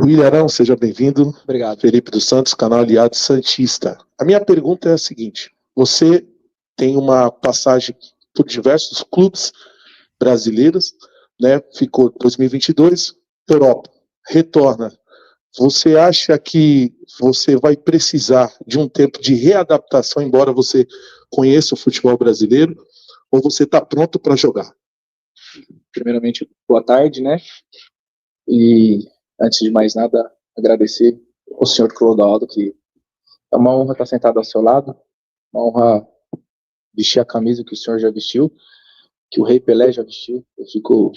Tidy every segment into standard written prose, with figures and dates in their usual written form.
Ilharão, seja bem-vindo. Obrigado. Felipe dos Santos, canal Aliado Santista. A minha pergunta é a seguinte: você tem uma passagem por diversos clubes brasileiros, né? Ficou 2022, Europa, retorna. Você acha que você vai precisar de um tempo de readaptação, embora você conheça o futebol brasileiro, ou você está pronto para jogar? Primeiramente, boa tarde, né? E, antes de mais nada, agradecer ao senhor Clodoaldo, que é uma honra estar sentado ao seu lado, uma honra vestir a camisa que o senhor já vestiu, que o Rei Pelé já vestiu. Eu fico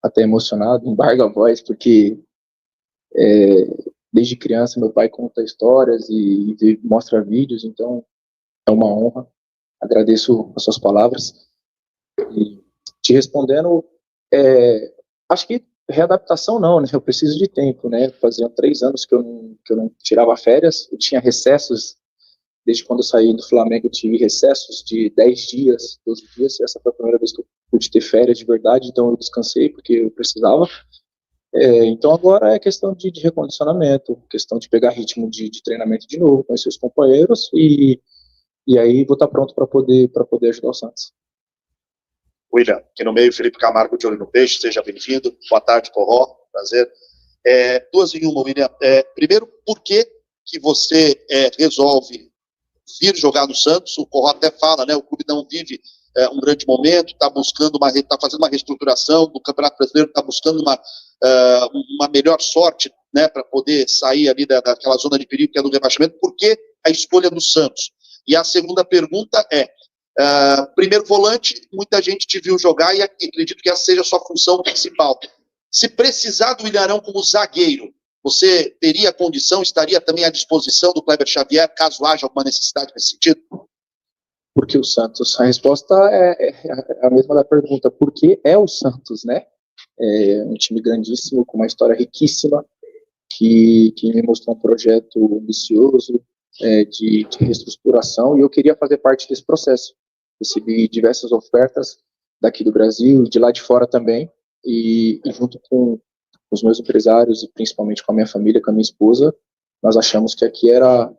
até emocionado, embarga a voz, porque desde criança meu pai conta histórias e mostra vídeos, então é uma honra. Agradeço as suas palavras. E te respondendo, acho que readaptação não, né? Eu preciso de tempo, né? Faziam 3 anos que eu não tirava férias, eu tinha recessos, desde quando eu saí do Flamengo eu tive recessos de 10 dias, 12 dias, e essa foi a primeira vez que eu pude ter férias de verdade, então eu descansei porque eu precisava. Então agora é questão de recondicionamento, questão de pegar ritmo de treinamento de novo, conhecer os companheiros e aí vou estar pronto para poder ajudar o Santos. William, aqui no meio, Felipe Camargo de Olho no Peixe, seja bem-vindo. Boa tarde, Corró, prazer. 2 em 1, William. Primeiro, por que você resolve vir jogar no Santos? O Corró até fala, né? O clube não vive um grande momento, está fazendo uma reestruturação do Campeonato Brasileiro, está buscando uma melhor sorte, né, para poder sair ali daquela zona de perigo que é do rebaixamento. Por que a escolha do Santos? E a segunda pergunta primeiro volante, muita gente te viu jogar e acredito que essa seja a sua função principal. Se precisar do Ilharão como zagueiro, você teria condição, estaria também à disposição do Kleber Xavier, caso haja alguma necessidade nesse sentido? Por que o Santos? A resposta é a mesma da pergunta. Por que é o Santos, né? É um time grandíssimo, com uma história riquíssima, que me mostrou um projeto ambicioso, de reestruturação, e eu queria fazer parte desse processo. Recebi diversas ofertas daqui do Brasil, de lá de fora também, e junto com os meus empresários, e principalmente com a minha família, com a minha esposa, nós achamos que aqui era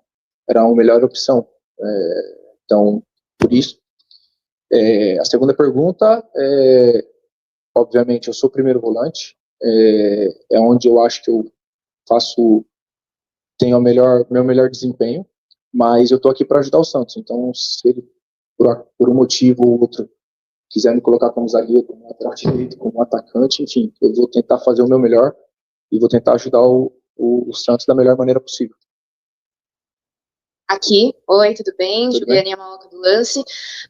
a melhor opção. Então, por isso. A segunda pergunta, obviamente, eu sou o primeiro volante, é onde eu acho que eu tenho meu melhor desempenho, mas eu estou aqui para ajudar o Santos. Então, se ele, por um motivo ou outro, quiser me colocar como zagueiro, como lateral direito, como atacante, enfim, eu vou tentar fazer o meu melhor e vou tentar ajudar o Santos da melhor maneira possível. Aqui, oi, tudo bem? Juliana Maloca do Lance.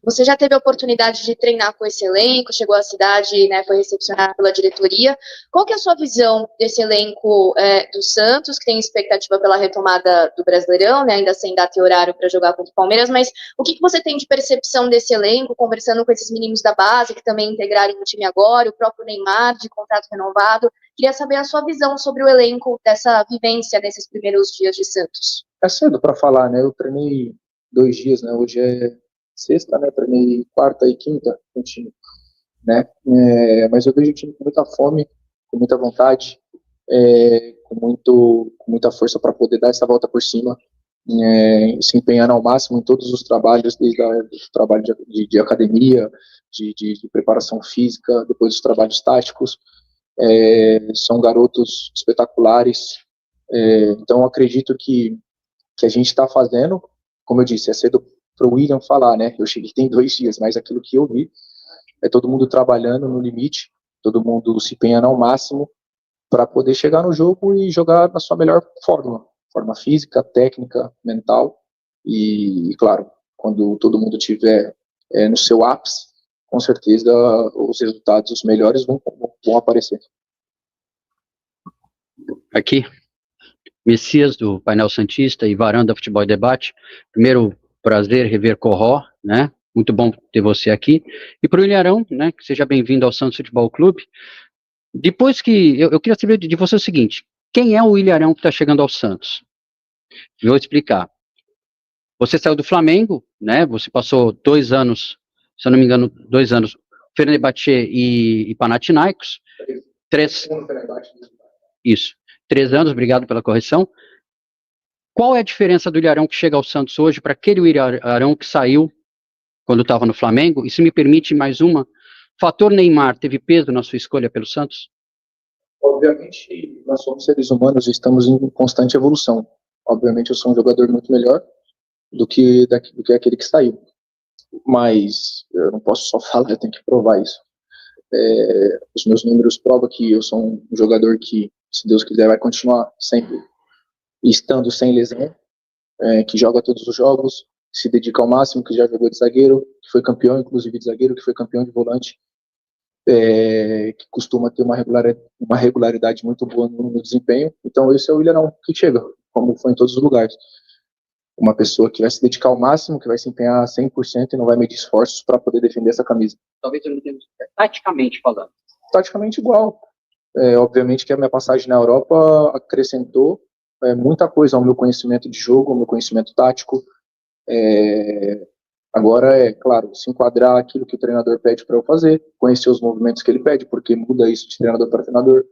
Você já teve a oportunidade de treinar com esse elenco, chegou à cidade, né, foi recepcionado pela diretoria. Qual que é a sua visão desse elenco do Santos, que tem expectativa pela retomada do Brasileirão, né, ainda sem data e horário para jogar contra o Palmeiras, mas o que você tem de percepção desse elenco, conversando com esses meninos da base, que também integraram o time agora, o próprio Neymar, de contrato renovado? Queria saber a sua visão sobre o elenco, dessa vivência nesses primeiros dias de Santos. É cedo para falar, né? Eu treinei 2 dias, né? Hoje é sexta, né? Treinei quarta e quinta com o time, né? Mas eu vejo o time com muita fome, com muita vontade, com muita força para poder dar essa volta por cima, se empenhando ao máximo em todos os trabalhos, desde o trabalho de academia, de preparação física, depois os trabalhos táticos. São garotos espetaculares. Então, acredito que a gente está fazendo, como eu disse, é cedo para o William falar, né? Eu cheguei tem 2 dias, mas aquilo que eu vi é todo mundo trabalhando no limite, todo mundo se empenhando ao máximo para poder chegar no jogo e jogar na sua melhor forma física, técnica, mental e claro, quando todo mundo tiver no seu ápice, com certeza os resultados, os melhores vão aparecer. Aqui, Messias, do Painel Santista e Varanda Futebol e Debate. Primeiro, prazer rever Corró, né? Muito bom ter você aqui. E para o Ilharão, né? Que seja bem-vindo ao Santos Futebol Clube. Depois que... Eu queria saber de você o seguinte: quem é o Ilharão que está chegando ao Santos? Vou explicar. Você saiu do Flamengo, né? Você passou 2 anos, se eu não me engano, 2 anos, Fenerbahçe e Panathinaikos. Isso. 3 anos, obrigado pela correção. Qual é a diferença do Ilharão que chega ao Santos hoje para aquele Ilharão que saiu quando estava no Flamengo? E se me permite mais uma, fator Neymar teve peso na sua escolha pelo Santos? Obviamente, nós somos seres humanos e estamos em constante evolução. Obviamente, eu sou um jogador muito melhor do que aquele que saiu. Mas eu não posso só falar, eu tenho que provar isso. Os meus números provam que eu sou um jogador que, se Deus quiser, vai continuar sempre estando sem lesão, que joga todos os jogos, se dedica ao máximo, que já jogou de zagueiro, que foi campeão, inclusive, de zagueiro, que foi campeão de volante, que costuma ter uma regularidade muito boa no desempenho. Então, esse é o Ilharão que chega, como foi em todos os lugares. Uma pessoa que vai se dedicar ao máximo, que vai se empenhar 100% e não vai medir esforços para poder defender essa camisa. Talvez eu não tenha, taticamente falando. Taticamente igual. Obviamente que a minha passagem na Europa acrescentou muita coisa ao meu conhecimento de jogo, ao meu conhecimento tático. Agora, claro, se enquadrar aquilo que o treinador pede para eu fazer, conhecer os movimentos que ele pede, porque muda isso de treinador para treinador,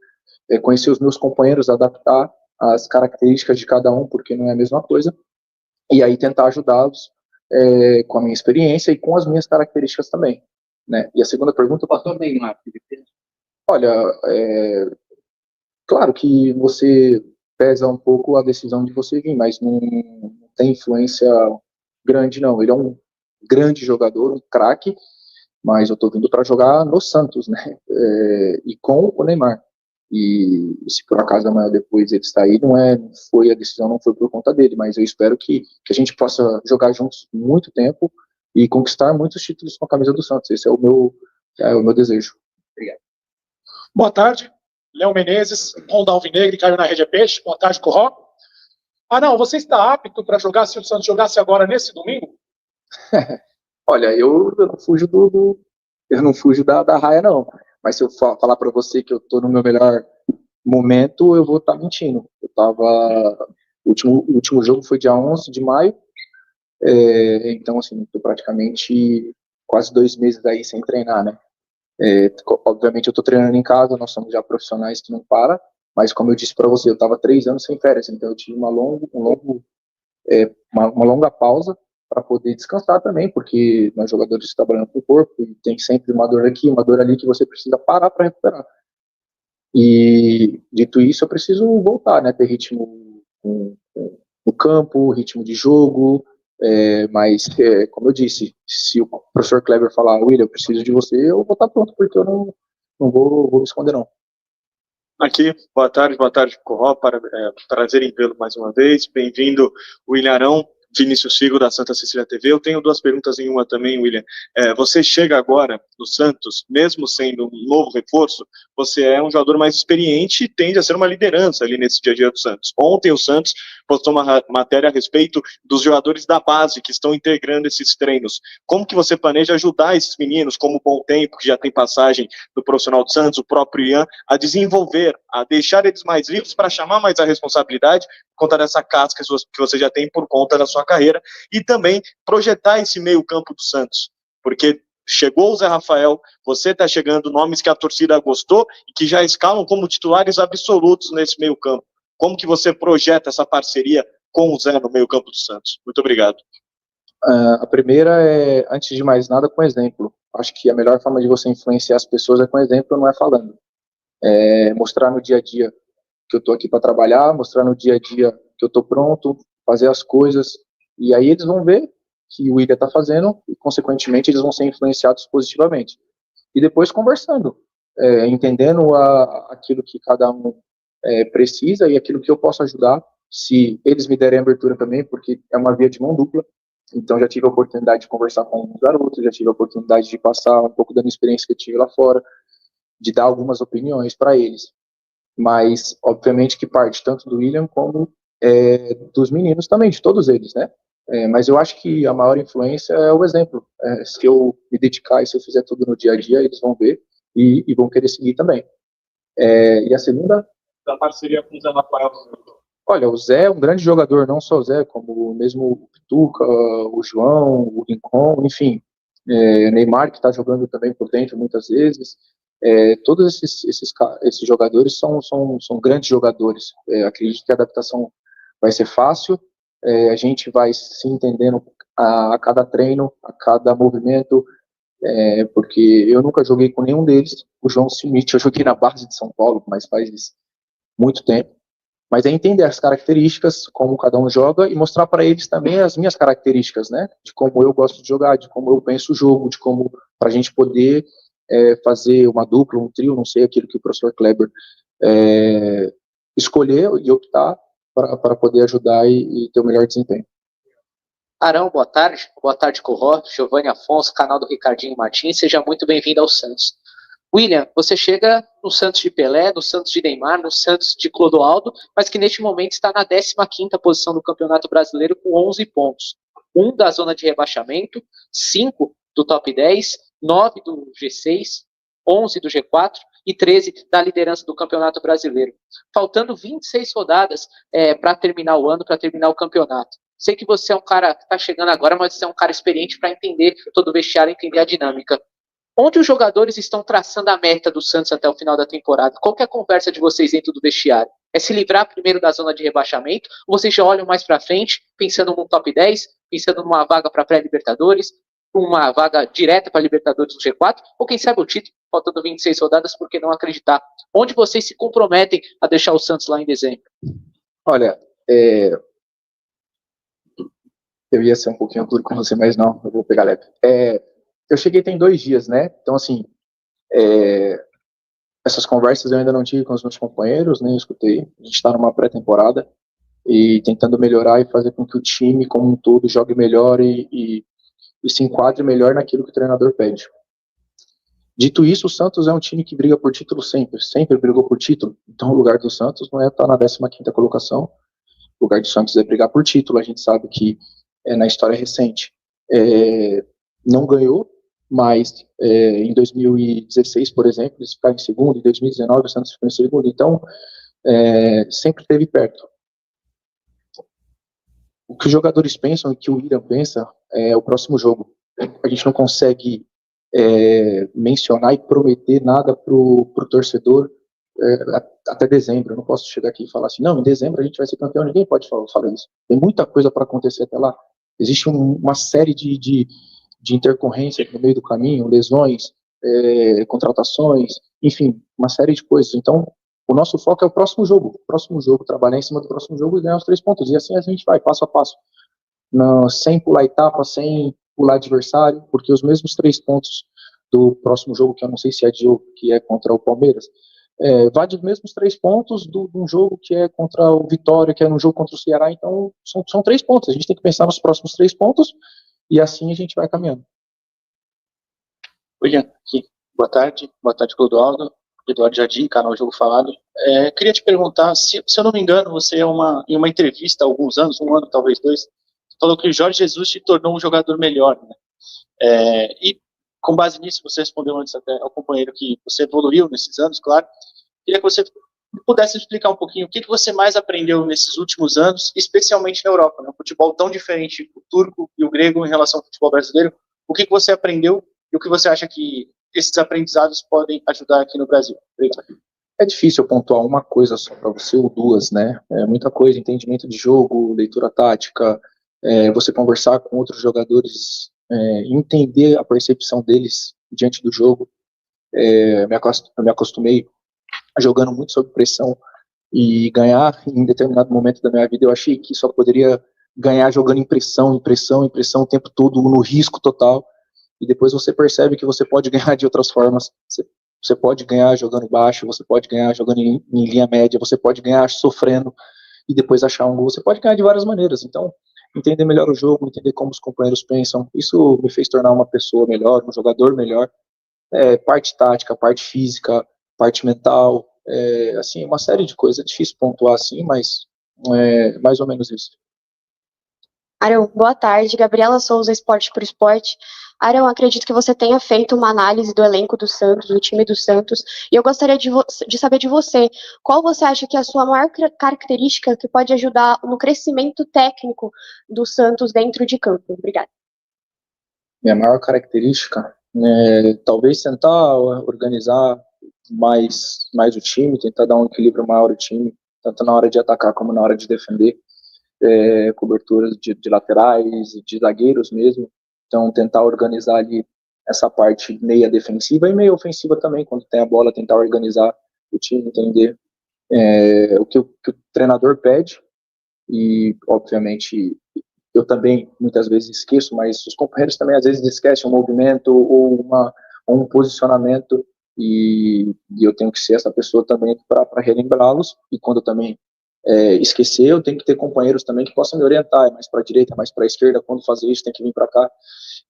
conhecer os meus companheiros, adaptar as características de cada um, porque não é a mesma coisa, e aí tentar ajudá-los com a minha experiência e com as minhas características também. Né? E a segunda pergunta... O fator Neymar teve peso? Olha, claro que você pesa um pouco a decisão de você vir, mas não tem influência grande, não. Ele é um grande jogador, um craque, mas eu tô vindo para jogar no Santos, né? E com o Neymar. E se por acaso amanhã depois ele sair, a decisão não foi por conta dele, mas eu espero que a gente possa jogar juntos muito tempo e conquistar muitos títulos com a camisa do Santos. Esse é o meu desejo. Obrigado. Boa tarde, Léo Menezes, Onda Alvinegre, caiu na Rede Peixe. Boa tarde, Corró. Não, você está apto para jogar se o Santos jogasse agora nesse domingo? Olha, eu não fujo da raia, não. Mas se eu falar para você que eu estou no meu melhor momento, eu vou estar mentindo. O último jogo foi dia 11 de maio, então, assim, estou praticamente quase 2 meses aí sem treinar, né? Obviamente eu estou treinando em casa, nós somos já profissionais que não param, mas como eu disse para você, eu estava 3 anos sem férias, então eu tive uma longa pausa para poder descansar também, porque nós jogadores trabalhando com o corpo, e tem sempre uma dor aqui, uma dor ali que você precisa parar para recuperar. E dito isso, eu preciso voltar, né, ter ritmo no campo, ritmo de jogo, mas, como eu disse, se o professor Kleber falar, William, eu preciso de você, eu vou estar pronto, porque eu não vou me esconder, não. Aqui, boa tarde, Corró, prazer em vê-lo mais uma vez, bem-vindo, William Arão, Vinícius Figo, da Santa Cecília TV. Eu tenho 2 perguntas em uma também, William. Você chega agora no Santos, mesmo sendo um novo reforço, você é um jogador mais experiente e tende a ser uma liderança ali nesse dia a dia do Santos. Ontem o Santos postou uma matéria a respeito dos jogadores da base que estão integrando esses treinos. Como que você planeja ajudar esses meninos, como o Bom Tempo, que já tem passagem do profissional do Santos, o próprio Ian, a desenvolver, a deixar eles mais livres para chamar mais a responsabilidade por conta dessa casca que você já tem por conta da sua carreira, e também projetar esse meio campo do Santos, porque chegou o Zé Rafael, você está chegando, nomes que a torcida gostou e que já escalam como titulares absolutos nesse meio campo. Como que você projeta essa parceria com o Zé no meio campo do Santos? Muito obrigado. A primeira é, antes de mais nada, com exemplo. Acho que a melhor forma de você influenciar as pessoas é com exemplo, não é falando. Mostrar no dia a dia que eu estou aqui para trabalhar, mostrar no dia a dia que eu estou pronto, fazer as coisas, e aí eles vão ver que o William está fazendo e, consequentemente, eles vão ser influenciados positivamente. E depois conversando, entendendo aquilo que cada um precisa e aquilo que eu posso ajudar, se eles me derem abertura também, porque é uma via de mão dupla. Então já tive a oportunidade de conversar com alguns garotos, já tive a oportunidade de passar um pouco da minha experiência que eu tive lá fora, de dar algumas opiniões para eles. Mas, obviamente, que parte tanto do William como dos meninos também, de todos eles, né? Mas eu acho que a maior influência é o exemplo. Se eu me dedicar e se eu fizer tudo no dia a dia, eles vão ver e vão querer seguir também. E a segunda? Da parceria com o Zé Rafael. Olha, o Zé é um grande jogador, não só o Zé, como mesmo o Pituca, o João, o Rincon, enfim. Neymar, que está jogando também por dentro muitas vezes. Todos esses jogadores são grandes jogadores. Acredito que a adaptação vai ser fácil, a gente vai se entendendo a cada treino, a cada movimento, porque eu nunca joguei com nenhum deles. O João Schmidt, eu joguei na base de São Paulo, mas faz muito tempo. Mas é entender as características, como cada um joga, e mostrar para eles também as minhas características, né? De como eu gosto de jogar, de como eu penso o jogo, de como, para a gente poder fazer uma dupla, um trio, não sei, aquilo que o professor Kleber escolher e optar para poder ajudar e ter o melhor desempenho. Arão, boa tarde, Corró, Giovanni Afonso, canal do Ricardinho Martins, seja muito bem-vindo ao Santos. William, você chega no Santos de Pelé, no Santos de Neymar, no Santos de Clodoaldo, mas que neste momento está na 15ª posição do Campeonato Brasileiro com 11 pontos. 1 da zona de rebaixamento, 5 do top 10, 9 do G6, 11 do G4 e 13 da liderança do Campeonato Brasileiro. Faltando 26 rodadas para terminar o ano, para terminar o campeonato. Sei que você é um cara que está chegando agora, mas você é um cara experiente para entender todo o vestiário, entender a dinâmica. Onde os jogadores estão traçando a meta do Santos até o final da temporada? Qual que é a conversa de vocês dentro do vestiário? É se livrar primeiro da zona de rebaixamento? Ou vocês já olham mais para frente, pensando no top 10, pensando numa vaga para pré-Libertadores, uma vaga direta para Libertadores do G4? Ou quem sabe o título, faltando 26 rodadas, por que não acreditar? Onde vocês se comprometem a deixar o Santos lá em dezembro? Olha, eu ia ser um pouquinho duro com você, mas não, eu vou pegar leve. Eu cheguei tem 2 dias, né? Então, assim, essas conversas eu ainda não tive com os meus companheiros, nem escutei. A gente está numa pré-temporada e tentando melhorar e fazer com que o time, como um todo, jogue melhor e se enquadre melhor naquilo que o treinador pede. Dito isso, o Santos é um time que briga por título sempre brigou por título. Então, o lugar do Santos não é estar na 15ª colocação. O lugar do Santos é brigar por título. A gente sabe que na história recente não ganhou, mas em 2016, por exemplo, eles ficaram em segundo, em 2019 o Santos ficou em segundo, então sempre esteve perto. O que os jogadores pensam e que o William pensa é o próximo jogo. A gente não consegue mencionar e prometer nada para o torcedor até dezembro. Eu não posso chegar aqui e falar assim, não, em dezembro a gente vai ser campeão. Ninguém pode falar isso. Tem muita coisa para acontecer até lá. Existe uma série de intercorrências no meio do caminho, lesões, contratações, enfim, uma série de coisas. Então, o nosso foco é o próximo jogo, trabalhar em cima do próximo jogo e ganhar os 3 pontos. E assim a gente vai, passo a passo. Sem pular etapa, sem pular adversário, porque os mesmos 3 pontos do próximo jogo, que eu não sei se é que é contra o Palmeiras, vai dos mesmos 3 pontos de um jogo que é contra o Vitória, que é no jogo contra o Ceará. Então, são 3 pontos. A gente tem que pensar nos próximos 3 pontos e assim a gente vai caminhando. William, aqui. Boa tarde, Clodoaldo, Eduardo Jardim, canal Jogo Falado. Queria te perguntar, se eu não me engano, você em uma entrevista há alguns anos, 1 ano, talvez 2, falou que o Jorge Jesus te tornou um jogador melhor, né? E com base nisso, você respondeu antes até ao companheiro que você evoluiu nesses anos, claro. Queria que você pudesse explicar um pouquinho o que você mais aprendeu nesses últimos anos, especialmente na Europa, né? Um futebol tão diferente, o turco e o grego em relação ao futebol brasileiro. O que você aprendeu e o que você acha que esses aprendizados podem ajudar aqui no Brasil? Obrigado. É difícil pontuar uma coisa só para você ou 2, né? Muita coisa, entendimento de jogo, leitura tática, você conversar com outros jogadores, entender a percepção deles diante do jogo. Eu me acostumei jogando muito sob pressão e ganhar em determinado momento da minha vida. Eu achei que só poderia ganhar jogando em pressão o tempo todo, no risco total. E depois você percebe que você pode ganhar de outras formas. Você pode ganhar jogando baixo, você pode ganhar jogando em linha média, você pode ganhar sofrendo e depois achar um gol. Você pode ganhar de várias maneiras. Então, entender melhor o jogo, entender como os companheiros pensam, isso me fez tornar uma pessoa melhor, um jogador melhor. Parte tática, parte física, parte mental, assim, uma série de coisas. É difícil pontuar assim, mas mais ou menos isso. Arão, boa tarde. Gabriela Souza, Esporte por Esporte. Arão, acredito que você tenha feito uma análise do elenco do Santos, do time do Santos, e eu gostaria de saber de você, qual você acha que é a sua maior característica que pode ajudar no crescimento técnico do Santos dentro de campo? Obrigada. Minha maior característica, talvez tentar organizar mais o time, tentar dar um equilíbrio maior ao time, tanto na hora de atacar como na hora de defender, coberturas de laterais, de zagueiros mesmo. Então, tentar organizar ali essa parte meia defensiva e meia ofensiva também, quando tem a bola, tentar organizar o time, entender o que o treinador pede. E, obviamente, eu também muitas vezes esqueço, mas os companheiros também às vezes esquecem um movimento ou um posicionamento, e eu tenho que ser essa pessoa também para relembrá-los. E quando eu também esquecer, eu tenho que ter companheiros também que possam me orientar, mais para a direita, mais para a esquerda, quando fazer isso tem que vir para cá.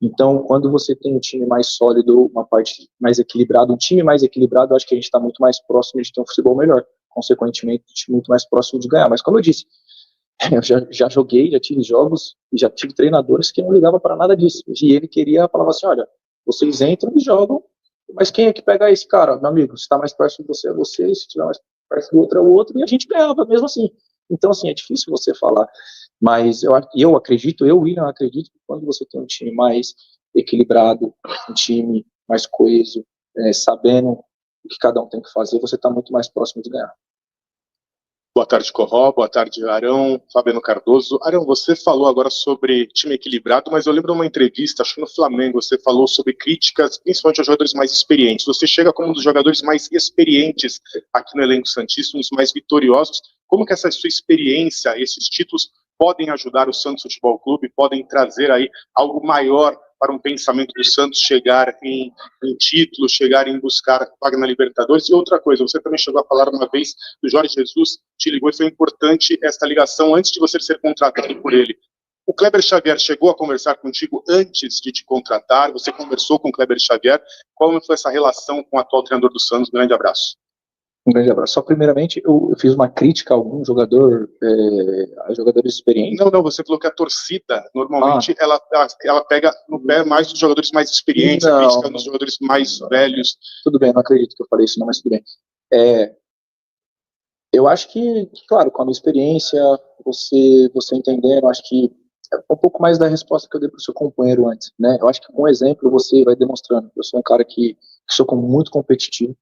Então, quando você tem um time mais sólido, uma parte mais equilibrada, um time mais equilibrado, eu acho que a gente está muito mais próximo de ter um futebol melhor, consequentemente, muito mais próximo de ganhar. Mas, como eu disse, eu já joguei, já tive jogos e já tive treinadores que não ligavam para nada disso. E ele falava assim: olha, vocês entram e jogam, mas quem é que pega esse cara? Meu amigo, se está mais perto de você, é você, se estiver mais perto do outro, é o outro, e a gente ganhava mesmo assim. Então, assim, é difícil você falar. Mas William, acredito que quando você tem um time mais equilibrado, um time mais coeso, sabendo o que cada um tem que fazer, você está muito mais próximo de ganhar. Boa tarde, Corró. Boa tarde, Arão. Fabiano Cardoso. Arão, você falou agora sobre time equilibrado, mas eu lembro de uma entrevista, acho que no Flamengo, você falou sobre críticas, principalmente aos jogadores mais experientes. Você chega como um dos jogadores mais experientes aqui no elenco santista, um dos mais vitoriosos. Como que essa sua experiência, esses títulos, podem ajudar o Santos Futebol Clube, podem trazer aí algo maior para um pensamento do Santos chegar em título, chegar em buscar vaga na Libertadores? E outra coisa, você também chegou a falar uma vez do Jorge Jesus, te ligou, e foi importante esta ligação antes de você ser contratado por ele. O Kleber Xavier chegou a conversar contigo antes de te contratar? Você conversou com o Kleber Xavier? Como foi essa relação com o atual treinador do Santos? Grande abraço. Um grande abraço. Só primeiramente, eu fiz uma crítica a algum jogador, a jogadores experientes. Não, você falou que a torcida, normalmente, ela pega no pé mais dos jogadores mais experientes, a crítica nos jogadores mais velhos. Tudo bem, não acredito que eu falei isso, não, mas tudo bem. Eu acho que, claro, com a minha experiência, você entendendo, acho que é um pouco mais da resposta que eu dei para o seu companheiro antes, né? Eu acho que com o exemplo você vai demonstrando. Eu sou um cara que sou muito competitivo.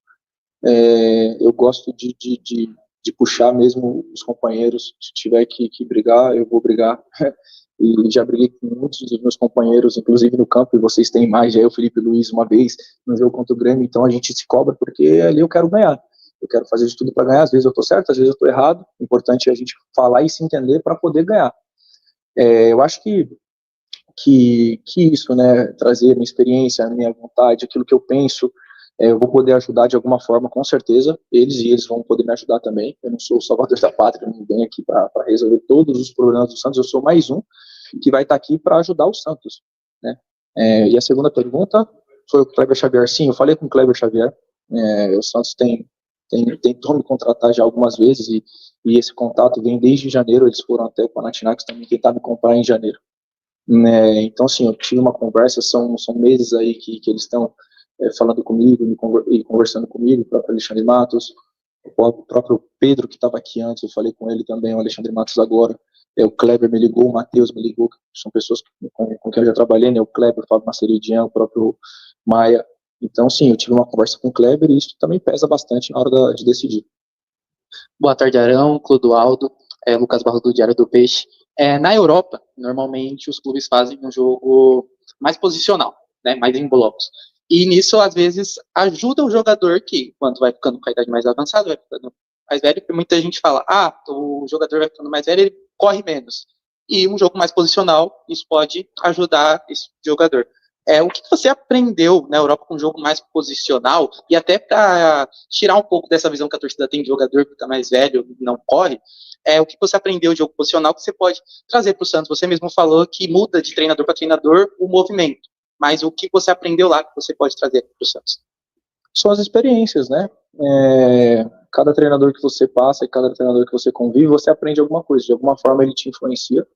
Eu gosto de puxar mesmo os companheiros. Se tiver que brigar, eu vou brigar. E já briguei com muitos dos meus companheiros, inclusive no campo, e vocês têm mais, já eu, Felipe Luiz, uma vez, no jogo contra o Grêmio. Então a gente se cobra, porque ali eu quero ganhar. Eu quero fazer de tudo para ganhar. Às vezes eu estou certo, às vezes eu estou errado. O importante é a gente falar e se entender para poder ganhar. Eu acho que isso, né, trazer a minha experiência, a minha vontade, aquilo que eu penso, eu vou poder ajudar de alguma forma, com certeza, eles vão poder me ajudar também. Eu não sou o salvador da pátria, não venho aqui para resolver todos os problemas do Santos, eu sou mais um que vai estar aqui para ajudar o Santos, né? E a segunda pergunta foi o Kleber Xavier. Sim, eu falei com o Kleber Xavier. O Santos tentou me contratar já algumas vezes, e esse contato vem desde janeiro. Eles foram até o Panathinaikos também tentar me comprar em janeiro. Então, assim, eu tive uma conversa, são meses aí que eles estão falando comigo e conversando comigo, o próprio Alexandre Matos, o próprio Pedro, que estava aqui antes, eu falei com ele também, o Alexandre Matos agora, o Kleber me ligou, o Matheus me ligou, são pessoas com quem eu já trabalhei, né? O Kleber, o Fábio Maceridian, o próprio Maia. Então, sim, eu tive uma conversa com o Kleber, e isso também pesa bastante na hora de decidir. Boa tarde, Arão, Clodoaldo, Lucas Barros do Diário do Peixe. Na Europa, normalmente, os clubes fazem um jogo mais posicional, né, mais em blocos. E nisso, às vezes, ajuda o jogador que, quando vai ficando com a idade mais avançada, vai ficando mais velho, porque muita gente fala, o jogador vai ficando mais velho, ele corre menos. E um jogo mais posicional, isso pode ajudar esse jogador. O que você aprendeu na Europa com um jogo mais posicional, e até para tirar um pouco dessa visão que a torcida tem de jogador que fica mais velho, não corre, o que você aprendeu de jogo posicional que você pode trazer para o Santos? Você mesmo falou que muda de treinador para treinador o movimento, mas o que você aprendeu lá que você pode trazer para o Santos? São as experiências, né? Cada treinador que você passa e cada treinador que você convive, você aprende alguma coisa. De alguma forma ele te influencia,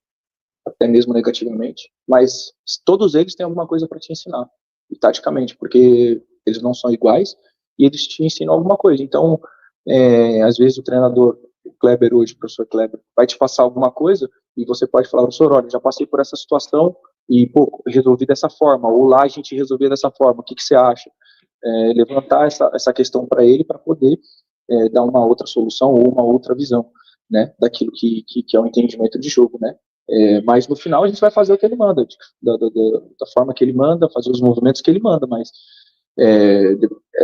até mesmo negativamente, mas todos eles têm alguma coisa para te ensinar, e taticamente, porque eles não são iguais e eles te ensinam alguma coisa. Então, às vezes o treinador, o Kleber hoje, o professor Kleber, vai te passar alguma coisa e você pode falar, professor, olha, já passei por essa situação e, resolvi dessa forma, ou lá a gente resolvia dessa forma, o que você acha? levantar essa questão para ele, para poder dar uma outra solução ou uma outra visão, né, daquilo que é o entendimento de jogo, né. Mas no final a gente vai fazer o que ele manda, da forma que ele manda, fazer os movimentos que ele manda, mas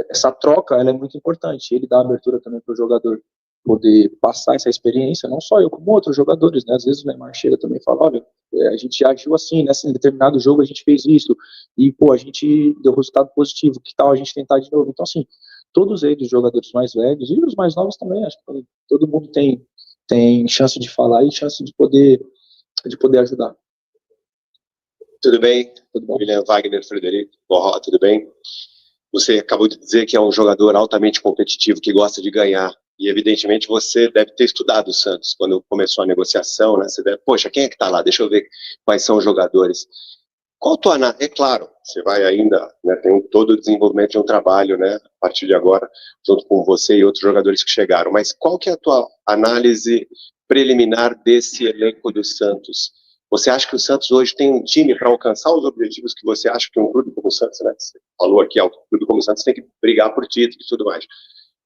essa troca ela é muito importante. Ele dá abertura também para o jogador poder passar essa experiência, não só eu, como outros jogadores, né? Às vezes o Neymar chega também e fala, olha, a gente agiu assim, nesse determinado jogo a gente fez isso, e pô, a gente deu resultado positivo, que tal a gente tentar de novo? Então assim, todos eles, os jogadores mais velhos e os mais novos também, acho que todo mundo tem chance de falar e chance de poder ajudar. Tudo bem? Tudo bom? William Wagner Frederico, Borró, tudo bem? Você acabou de dizer que é um jogador altamente competitivo, que gosta de ganhar. E, evidentemente, você deve ter estudado o Santos quando começou a negociação, né? Você deve, poxa, quem é que está lá? Deixa eu ver quais são os jogadores. Qual a tua análise? É claro, você vai ainda, né, tem todo o desenvolvimento de um trabalho, né, a partir de agora, junto com você e outros jogadores que chegaram. Mas qual que é a tua análise preliminar desse elenco do Santos? Você acha que o Santos hoje tem um time para alcançar os objetivos que você acha que um clube como o Santos, né? Você falou aqui, um clube como o Santos tem que brigar por título e tudo mais,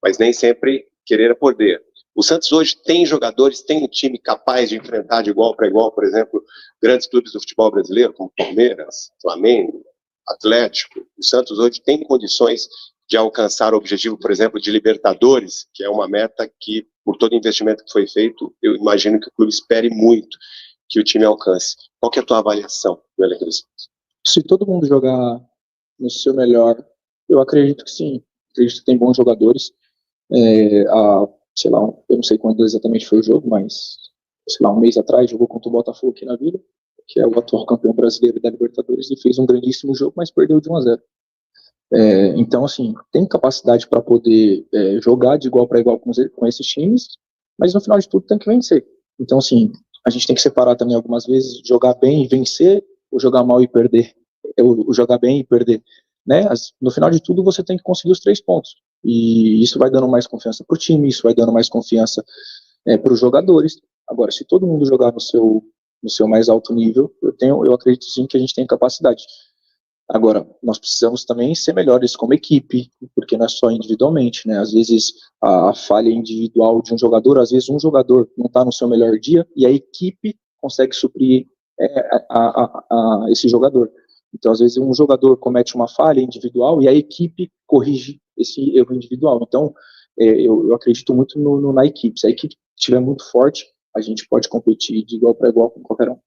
mas nem sempre querer poder. O Santos hoje tem jogadores, tem um time capaz de enfrentar de igual para igual, por exemplo, grandes clubes do futebol brasileiro, como Palmeiras, Flamengo, Atlético. O Santos hoje tem condições de alcançar o objetivo, por exemplo, de Libertadores, que é uma meta que, por todo investimento que foi feito, eu imagino que o clube espere muito que o time alcance. Qual que é a tua avaliação do elenco do Santos? Se todo mundo jogar no seu melhor, eu acredito que sim. Acredito que tem bons jogadores. Sei lá, eu não sei quando exatamente foi o jogo, mas, sei lá, um mês atrás jogou contra o Botafogo aqui na Vila, que é o atual campeão brasileiro da Libertadores, e fez um grandíssimo jogo, mas perdeu de 1-0. Então, assim, tem capacidade para poder jogar de igual para igual com esses times, mas no final de tudo tem que vencer. Então, assim, a gente tem que separar também algumas vezes jogar bem e vencer, ou jogar mal e perder, ou jogar bem e perder, né? No final de tudo você tem que conseguir os 3 pontos, e isso vai dando mais confiança para o time, isso vai dando mais confiança para os jogadores. Agora, se todo mundo jogar no seu mais alto nível, eu acredito sim que a gente tem capacidade. Agora, nós precisamos também ser melhores como equipe, porque não é só individualmente, né? Às vezes a falha individual de um jogador, às vezes um jogador não está no seu melhor dia e a equipe consegue suprir esse jogador. Então, às vezes um jogador comete uma falha individual e a equipe corrige esse erro individual. Então, eu acredito muito na equipe. Se a equipe estiver muito forte, a gente pode competir de igual para igual com qualquer um.